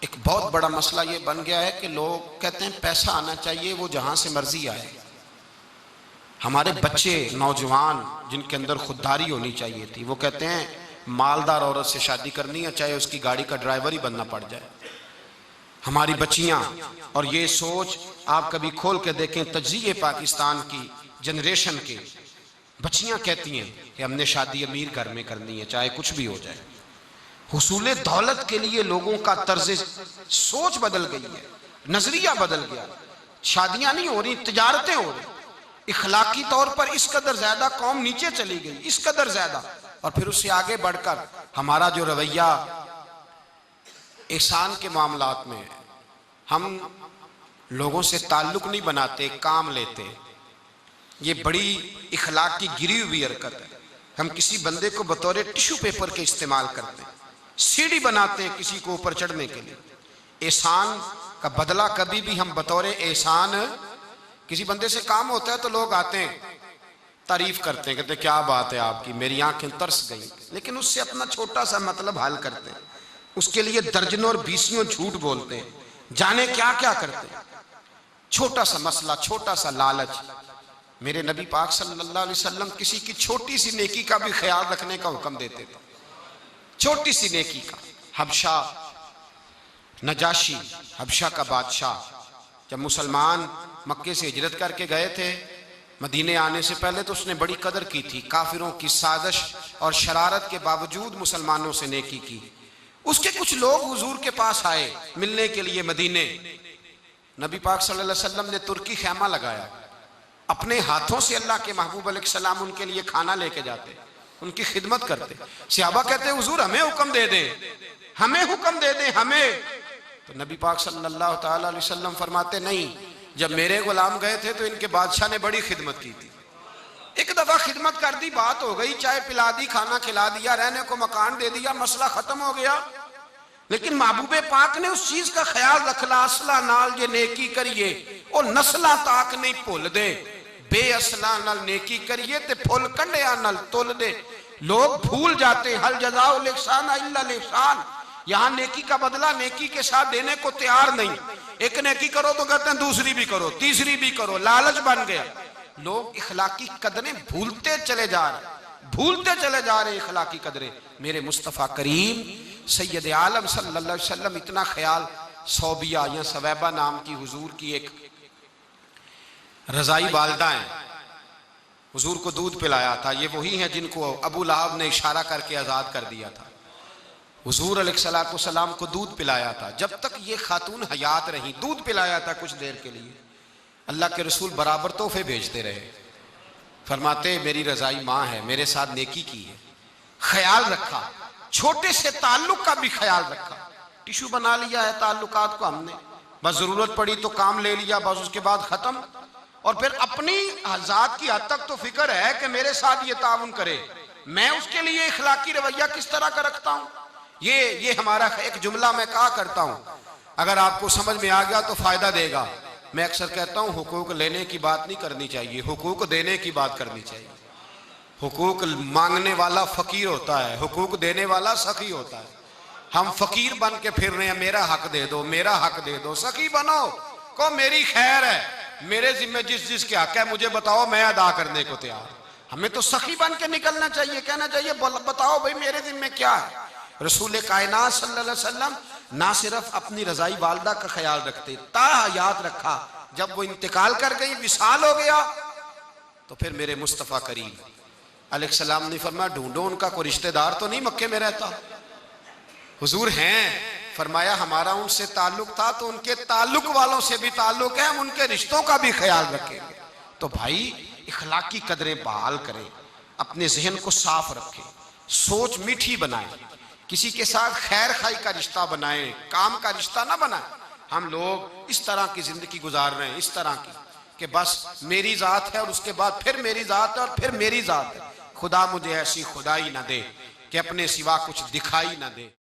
एक बहुत बड़ा मसला ये बन गया है कि लोग कहते हैं पैसा आना चाहिए, वो जहां से मर्जी आए। हमारे बच्चे नौजवान जिनके अंदर खुददारी होनी चाहिए थी, वो कहते हैं मालदार औरत से शादी करनी है, चाहे उसकी गाड़ी का ड्राइवर ही बनना पड़ जाए। हमारी बच्चियां, और ये सोच आप कभी खोल के देखें तजज़िये पाकिस्तान की जनरेशन के, बच्चियां कहती हैं कि हमने शादी अमीर घर में करनी है, चाहे कुछ भी हो जाए। हुसूल दौलत के लिए लोगों का तर्ज सोच बदल गई है, नजरिया बदल गया। शादियां नहीं हो रही, तिजारतें हो रही। इखलाकी तौर पर इस कदर ज्यादा कौम नीचे चली गई, इस कदर ज्यादा। और फिर उससे आगे बढ़कर हमारा जो रवैया एहसान के मामलात में है, हम लोगों से ताल्लुक नहीं बनाते, काम लेते, ये बड़ी इखलाक की गिरी हुई हरकत है। हम किसी बंदे को बतौर टिश्यू पेपर के इस्तेमाल करते हैं, सीढ़ी बनाते हैं किसी को ऊपर चढ़ने के लिए। एहसान का बदला कभी भी हम बतौर एहसान, किसी बंदे से काम होता है तो लोग आते हैं, तारीफ करते हैं, कहते क्या बात है आपकी, मेरी आंखें तरस गई, लेकिन उससे अपना छोटा सा मतलब हल करते हैं, उसके लिए दर्जनों और बीसियों झूठ बोलते हैं, जाने क्या क्या करते हैं। छोटा सा मसला, छोटा सा लालच। मेरे नबी पाक सल्लल्लाहु अलैहि वसल्लम किसी की छोटी सी नेकी का भी ख्याल रखने का हुक्म देते थे, छोटी सी नेकी का। हबशा नजाशी, हबशा का बादशाह, जब मुसलमान मक्के से हिजरत करके गए थे, मदीने आने से पहले तो उसने बड़ी कदर की थी, काफिरों की साजिश और शरारत के बावजूद मुसलमानों से नेकी की। उसके कुछ लोग हुजूर के पास आए मिलने के लिए मदीने। नबी पाक सल्लल्लाहु अलैहि वसल्लम ने तुर्की खैमा लगाया, अपने हाथों से अल्लाह के महबूब अलैहिस्सलाम उनके लिए खाना लेके जाते, उनकी खिदमत करते। सहाबा कहते हुजूर हमें हुक्म दे दें, हमें हुक्म दे दें, हमें। तो नबी पाक सल्लल्लाहु ताला अलैहि वसल्लम फरमाते नहीं, जब मेरे गुलाम गए थे तो इनके बादशाह ने बड़ी खिदमत की थी, एक दफा खिदमत कर दी, बात हो गई, चाय पिला दी, खाना खिला दिया, रहने को मकान दे दिया, मसला खत्म हो गया। लेकिन महबूबे पाक ने उस चीज का ख्याल रखला, असला नाल जे नेकी करिए और नस्ला ताक नहीं भुल दे, बेअसला नाल नेकी करिए ते फुल कंडिया नाल तुल दे। लोग भूल जाते, हल जज़ाउल इहसान इल्ला इहसान, यहाँ नेकी का बदला नेकी के साथ देने को तैयार नहीं। एक नेकी करो तो कहते हैं दूसरी भी करो, तीसरी भी करो, लालच बन गया। लोग इखलाकी कदरें भूलते चले जा रहे, भूलते चले जा रहे इखलाकी कदरें। मेरे मुस्तफ़ा करीम सैयद आलम सल्लल्लाहु अलैहि वसल्लम इतना ख्याल, सौबिया या सवैबा नाम की हुजूर की एक रजाई वालदा है, हुजूर को दूध पिलाया था। ये वही है जिनको अबू लहब ने इशारा करके आजाद कर दिया था। हुजूर अलैहिस्सलाम को दूध पिलाया था, जब तक ये खातून हयात रही दूध पिलाया था कुछ देर के लिए। अल्लाह के रसूल बराबर तोहफे भेजते रहे, फरमाते मेरी रजाई माँ है, मेरे साथ नेकी की है, ख्याल रखा, छोटे से ताल्लुक का भी ख्याल रखा। टिश्यू बना लिया है ताल्लुकात को हमने, बस जरूरत पड़ी तो काम ले लिया, बस उसके बाद खत्म। और फिर अपनी जात की हद तक तो फिक्र है कि मेरे साथ ये ताउन करे, मैं उसके लिए इखलाकी रवैया किस तरह का रखता हूं। ये हमारा एक जुमला मैं कहा करता हूं, अगर आपको समझ में आ गया तो फायदा देगा। मैं अक्सर कहता हूं हुकूक लेने की बात नहीं करनी चाहिए, हुकूक देने की बात करनी चाहिए। हुकूक मांगने वाला फकीर होता है, हुकूक देने वाला सखी होता है। हम फकीर बन के फिर रहे हैं, मेरा हक दे दो, मेरा हक दे दो। सखी बनो, को मेरी खैर है, मेरे जिम्मे जिस जिसके हक है मुझे बताओ, मैं अदा करने को तैयार। हमें तो सखी बन के निकलना चाहिए, कहना चाहिए बताओ भाई मेरे जिम्मे क्या है। रसूल कायनात सल्लल्लाहु अलैहि वसल्लम ना सिर्फ अपनी रजाई वालदा का ख्याल रखते, याद रखा जब वो इंतकाल कर गई, विसाल हो गया, तो फिर मेरे मुस्तफ़ा करीम अलैहिस्सलाम ने फरमाया ढूंढो उनका कोई रिश्तेदार तो नहीं मक्के में रहता। हुजूर हैं, फरमाया हमारा उनसे ताल्लुक था तो उनके ताल्लुक वालों से भी ताल्लुक है, हम उनके रिश्तों का भी ख्याल रखेंगे। तो भाई इखलाक की कदरें बहाल करें, अपने जहन को साफ रखें, सोच मीठी बनाएं, किसी के साथ खैर खाई का रिश्ता बनाएं, काम का रिश्ता ना बनाएं। हम लोग इस तरह की जिंदगी गुजार रहे हैं, इस तरह की कि बस मेरी जात है और उसके बाद फिर मेरी जात है और फिर मेरी जात है। खुदा मुझे ऐसी खुदाई ना दे कि अपने सिवा कुछ दिखाई ना दे।